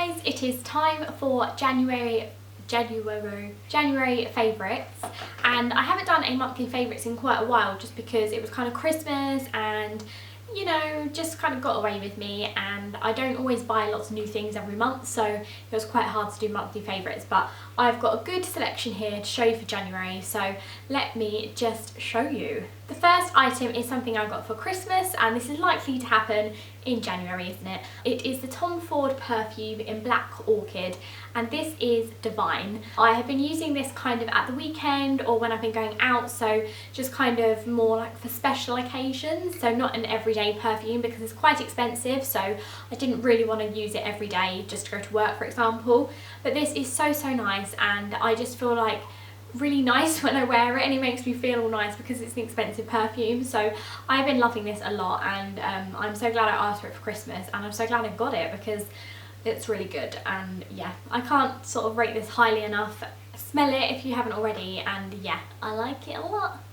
guys, it is time for January favourites, and I haven't done a monthly favourites in quite a while just because it was kind of Christmas and you know, just kind of got away with me, and I don't always buy lots of new things every month, so it was quite hard to do monthly favourites, but I've got a good selection here to show you for January, so let me just show you. The first item is something I got for Christmas, and this is likely to happen in January, isn't it? It is the Tom Ford perfume in Black Orchid, and this is divine. I have been using this kind of at the weekend or when I've been going out, so just kind of more like for special occasions, so not an everyday perfume because it's quite expensive, so I didn't really want to use it every day just to go to work, for example. But this is so nice, and I just feel like really nice when I wear it, and it makes me feel all nice because it's an expensive perfume. So I've been loving this a lot, and I'm so glad I asked for it for Christmas, and I'm so glad I got it because it's really good. And yeah, I can't sort of rate this highly enough. Smell it if you haven't already, and yeah, I like it a lot.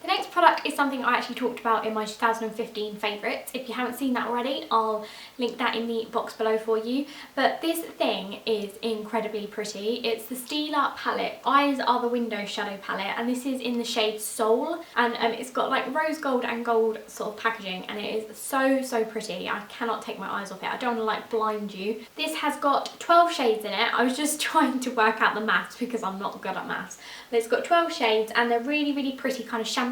The next product is something I actually talked about in my 2015 favourites. If you haven't seen that already, I'll link that in the box below for you. But this thing is incredibly pretty. It's the Stila palette, Eyes Are the Window Shadow palette, and this is in the shade Soul, and it's got like rose gold and gold sort of packaging, and it is so pretty. I cannot take my eyes off it. I don't want to like blind you. This has got 12 shades in it. I was just trying to work out the maths because I'm not good at maths. But it's got 12 shades, and they're really pretty kind of champagne-y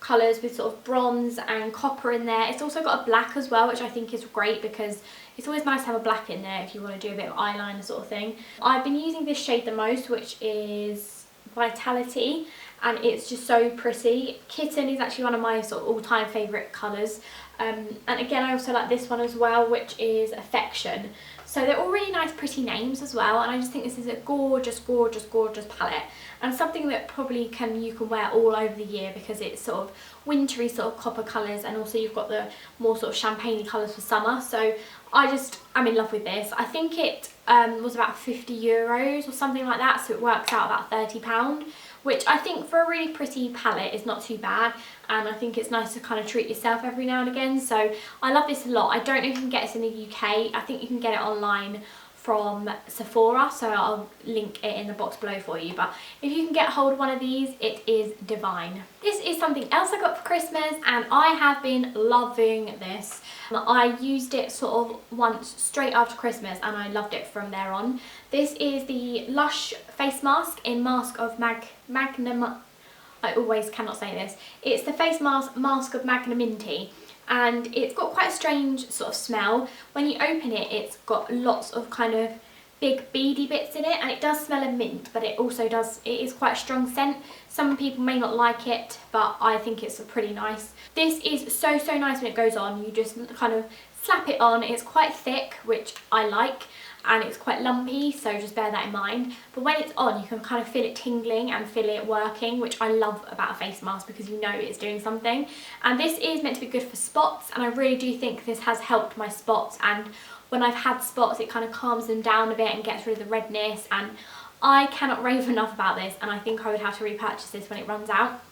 colours with sort of bronze and copper in there. It's also got a black as well, which I think is great because it's always nice to have a black in there if you want to do a bit of eyeliner sort of thing. I've been using this shade the most, which is Vitality, and it's just so pretty. Kitten is actually one of my sort of all-time favourite colours, and again I also like this one as well, which is Affection. So they're all really nice pretty names as well, and I just think this is a gorgeous palette, and something that probably you can wear all over the year because it's sort of wintry sort of copper colours, and also you've got the more sort of champagne-y colours for summer. So I'm in love with this. I think it was about 50 euros or something like that, so it works out about £30, which I think for a really pretty palette is not too bad, and I think it's nice to kind of treat yourself every now and again. So I love this a lot. I don't know if you can get this in the UK. I think you can get it online from Sephora, so I'll link it in the box below for you, but if you can get hold of one of these, it is divine. This is something else I got for Christmas, and I have been loving this. I used it sort of once straight after Christmas, and I loved it from there on. This is the Lush face mask in Mask of Magnum. I always cannot say this. It's the face mask of Magnum-Minty, and it's got quite a strange sort of smell. When you open it, it's got lots of kind of big beady bits in it, and it does smell of mint, but it is quite a strong scent. Some people may not like it, but I think it's pretty nice. This is so nice when it goes on. You just kind of slap it on. It's quite thick, which I like, and it's quite lumpy, so just bear that in mind. But when it's on, you can kind of feel it tingling and feel it working, which I love about a face mask because you know it's doing something. And this is meant to be good for spots, and I really do think this has helped my spots, and when I've had spots it kind of calms them down a bit and gets rid of the redness, and I cannot rave enough about this, and I think I would have to repurchase this when it runs out.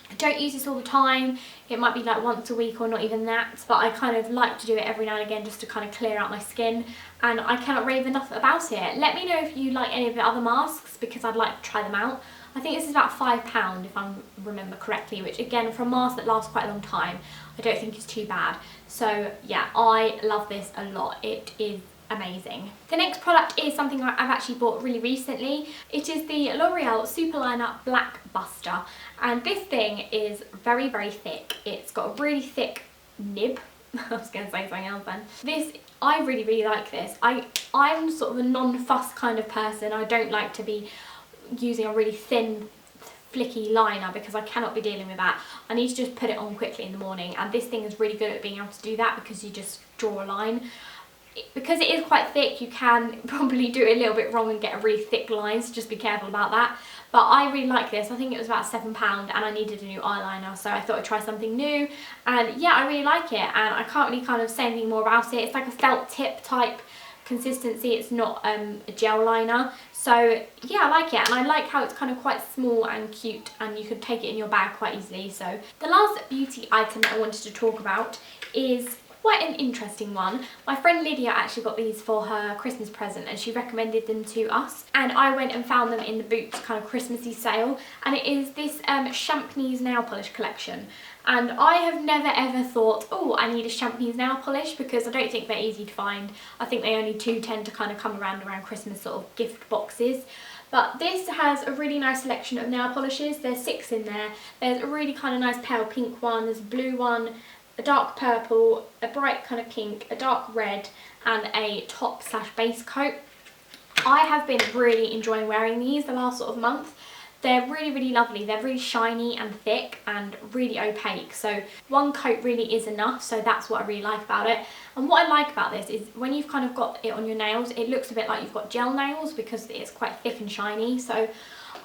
I don't use this all the time. It might be like once a week or not even that, but I kind of like to do it every now and again just to kind of clear out my skin, and I cannot rave enough about it. Let me know if you like any of the other masks because I'd like to try them out. I think this is about £5 if I remember correctly, which again for a mask that lasts quite a long time I don't think is too bad. So yeah, I love this a lot. It is amazing. The next product is something I've actually bought really recently. It is the L'Oreal Superliner Black Buster, and this thing is very thick. It's got a really thick nib. I was going to say something else then. I really like this. I'm sort of a non-fuss kind of person. I don't like to be using a really thin flicky liner because I cannot be dealing with that. I need to just put it on quickly in the morning, and this thing is really good at being able to do that because you just draw a line. Because it is quite thick, you can probably do it a little bit wrong and get a really thick line, so just be careful about that. But I really like this. I think it was about £7, and I needed a new eyeliner, so I thought I'd try something new, and yeah, I really like it, and I can't really kind of say anything more about it. It's like a felt tip type consistency. It's not a gel liner, so yeah, I like it, and I like how it's kind of quite small and cute, and you could take it in your bag quite easily. So the last beauty item that I wanted to talk about is quite an interesting one. My friend Lydia actually got these for her Christmas present and she recommended them to us, and I went and found them in the Boots kind of Christmassy sale, and it is this Champneys nail polish collection. And I have never ever thought, oh, I need a Champneys nail polish, because I don't think they're easy to find. I think they only do tend to kind of come around Christmas sort of gift boxes. But this has a really nice selection of nail polishes. There's 6 in there. There's a really kind of nice pale pink one, there's a blue one, a dark purple, a bright kind of pink, a dark red, and a top / base coat. I have been really enjoying wearing these the last sort of month. They're really, really lovely. They're really shiny and thick and really opaque. So one coat really is enough. So that's what I really like about it. And what I like about this is when you've kind of got it on your nails, it looks a bit like you've got gel nails because it's quite thick and shiny. So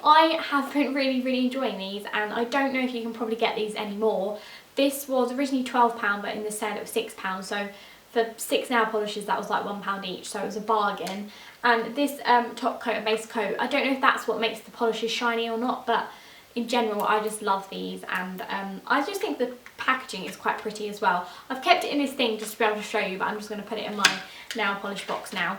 I have been really, really enjoying these, and I don't know if you can probably get these anymore. This was originally £12, but in the sale it was £6. So for 6 nail polishes, that was like £1 each, so it was a bargain. And this top coat and base coat, I don't know if that's what makes the polishes shiny or not, but in general I just love these, and I just think the packaging is quite pretty as well. I've kept it in this thing just to be able to show you, but I'm just going to put it in my nail polish box now.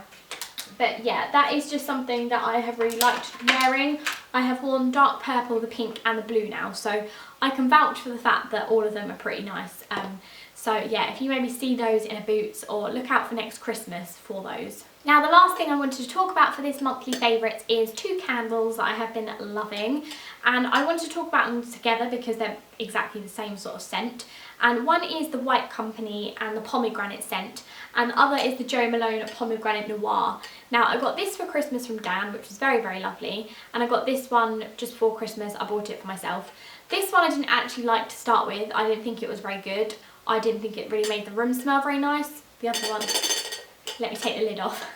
But yeah, that is just something that I have really liked wearing. I have worn dark purple, the pink and the blue now, so I can vouch for the fact that all of them are pretty nice. So yeah, if you maybe see those in a Boots, or look out for next Christmas for those. Now the last thing I wanted to talk about for this monthly favourites is 2 candles that I have been loving, and I wanted to talk about them together because they're exactly the same sort of scent. And one is the White Company and the pomegranate scent, and the other is the Jo Malone Pomegranate Noir. Now I got this for Christmas from Dan, which was very, very lovely, and I got this one just before Christmas. I bought it for myself. This one I didn't actually like to start with. I didn't think it was very good. I didn't think it really made the room smell very nice. The other one, let me take the lid off.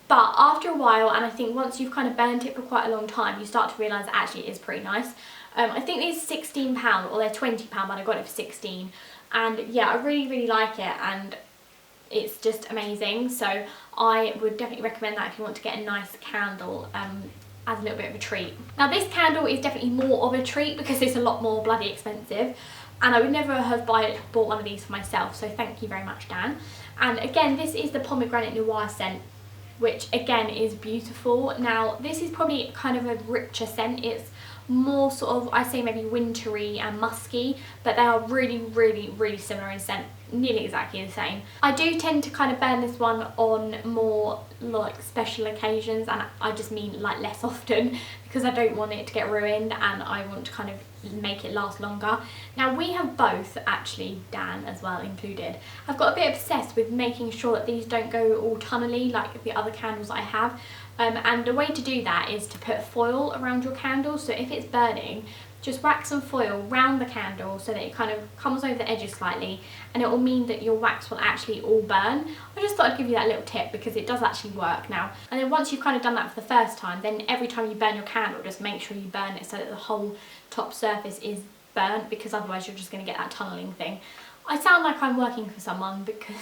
But after a while, and I think once you've kind of burnt it for quite a long time, you start to realise that actually it is pretty nice. I think these are £16 or they're £20, but I got it for 16. And yeah, I really, really like it, and it's just amazing. So I would definitely recommend that if you want to get a nice candle as a little bit of a treat. Now this candle is definitely more of a treat because it's a lot more bloody expensive, and I would never have bought one of these for myself, so thank you very much, Dan. And again, this is the Pomegranate Noir scent, which again is beautiful. Now this is probably kind of a richer scent. It's more sort of, I say maybe wintry and musky, but they are really, really, really similar in scent, nearly exactly the same. I do tend to kind of burn this one on more like special occasions, and I just mean like less often, because I don't want it to get ruined and I want to kind of make it last longer. Now we have both, actually Dan as well included, I've got a bit obsessed with making sure that these don't go all tunnely like the other candles I have. And the way to do that is to put foil around your candle. So if it's burning, just wax some foil around the candle so that it kind of comes over the edges slightly, and it will mean that your wax will actually all burn. I just thought I'd give you that little tip because it does actually work now. And then once you've kind of done that for the first time, then every time you burn your candle, just make sure you burn it so that the whole top surface is burnt, because otherwise you're just going to get that tunnelling thing. I sound like I'm working for someone because,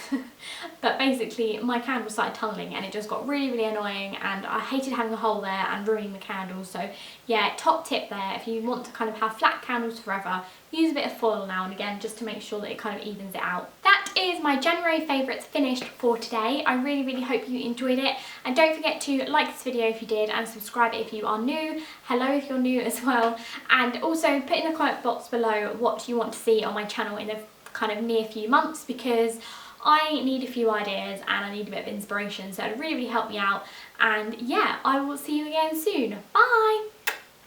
but basically my candle started tunnelling and it just got really, really annoying, and I hated having a hole there and ruining the candle. So yeah, top tip there, if you want to kind of have flat candles forever, use a bit of foil now and again just to make sure that it kind of evens it out. That is my January favourites finished for today. I really, really hope you enjoyed it, and don't forget to like this video if you did, and subscribe if you are new. Hello if you're new as well, and also put in the comment box below what you want to see on my channel in the kind of near few months, because I need a few ideas and I need a bit of inspiration, so it would really, really help me out. And yeah, I will see you again soon. Bye!